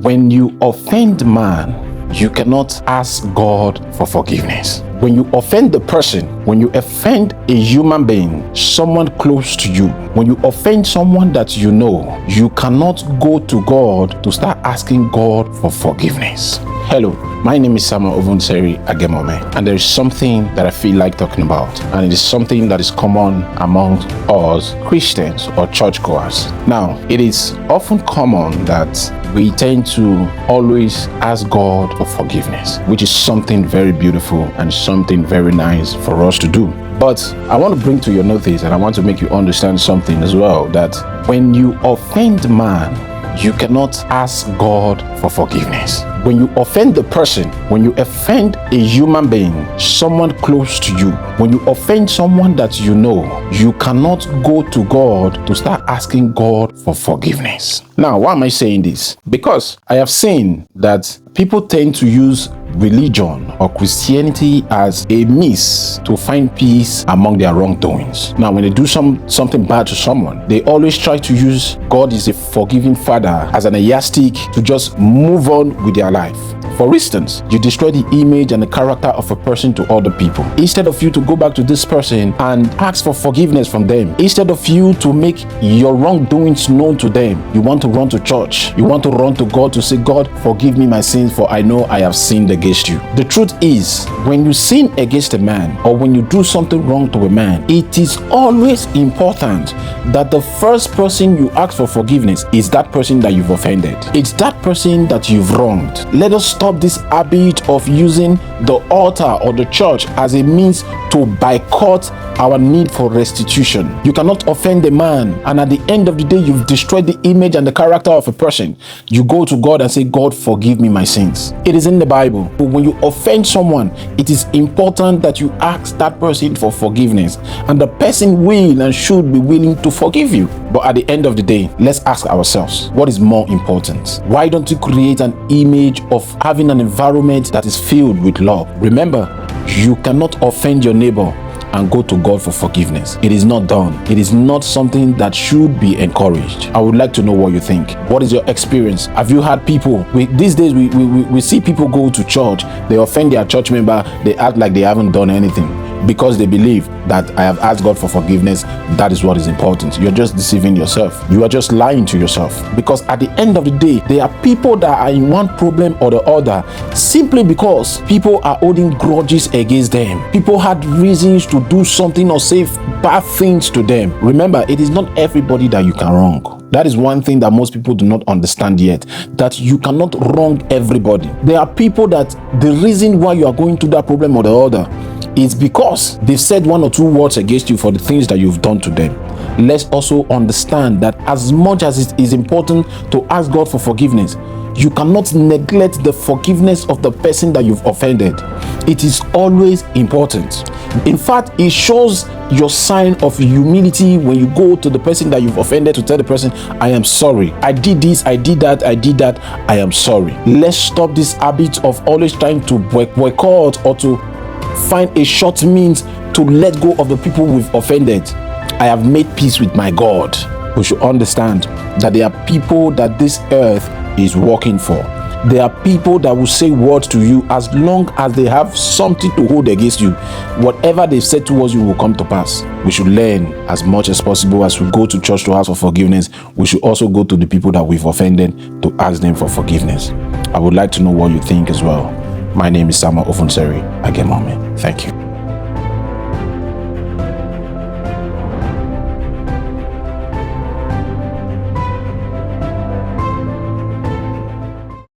When you offend man, you cannot ask God for forgiveness. When you offend the person, when you offend a human being, someone close to you, when you offend someone that you know, you cannot go to God to start asking God for forgiveness. Hello, my name is Samuel Ovunseri Agemome, and there is something that I feel like talking about, and it is something that is common among us Christians or churchgoers. Now, it is often common that we tend to always ask God for forgiveness, which is something very beautiful and something very nice for us to do. But I want to bring to your notice, and I want to make you understand something as well, that when you offend man, you cannot ask God for forgiveness. When you offend the person, when you offend a human being, someone close to you, when you offend someone that you know, you cannot go to God to start asking God for forgiveness. Now, why am I saying this? Because I have seen that people tend to use religion or Christianity as a means to find peace among their wrongdoings. Now, when they do something bad to someone, they always try to use God is a forgiving father as an yardstick to just move on with their life. For instance, you destroy the image and the character of a person to other people. Instead of you to go back to this person and ask for forgiveness from them, instead of you to make your wrongdoings known to them, you want to run to church. You want to run to God to say, God, forgive me my sins, for I know I have sinned against you. The truth is, when you sin against a man or when you do something wrong to a man, it is always important that the first person you ask for forgiveness is that person that you've offended. It's that person that you've wronged. Let us stop this habit of using the altar or the church as a means to boycott our need for restitution. You cannot offend a man, and at the end of the day, you've destroyed the image and the character of a person. You go to God and say, God, forgive me my sins. It is in the Bible. But when you offend someone, it is important that you ask that person for forgiveness, and the person will and should be willing to forgive you. But at the end of the day, let's ask ourselves, what is more important? Why don't you create an image of having an environment that is filled with love? Remember, you cannot offend your neighbor and go to God for forgiveness. It is not done. It is not something that should be encouraged. I would like to know what you think. What is your experience? Have you had people, these days we see people go to church, they offend their church member, they act like they haven't done anything because they believe that I have asked God for forgiveness. That is what is important. You're just deceiving yourself. You are just lying to yourself, because at the end of the day, there are people that are in one problem or the other simply because people are holding grudges against them. People had reasons to do something or say bad things to them. Remember, it is not everybody that you can wrong. That is one thing that most people do not understand yet, that you cannot wrong everybody. There are people that the reason why you are going through that problem or the other is because they've said one or two words against you for the things that you've done to them. Let's also understand that as much as it is important to ask God for forgiveness, you cannot neglect the forgiveness of the person that you've offended. It is always important. In fact, it shows your sign of humility when you go to the person that you've offended to tell the person, I am sorry. I did this, I did that, I am sorry. Let's stop this habit of always trying to boycott or to find a short means to let go of the people we've offended. I have made peace with my God. We should understand that there are people that this earth is working for. There are people that will say words to you as long as they have something to hold against you. Whatever they've said towards you will come to pass. We should learn as much as possible as we go to church to ask for forgiveness. We should also go to the people that we've offended to ask them for forgiveness. I would like to know what you think as well. My name is Samuel Ovunseri Agemome. Thank you.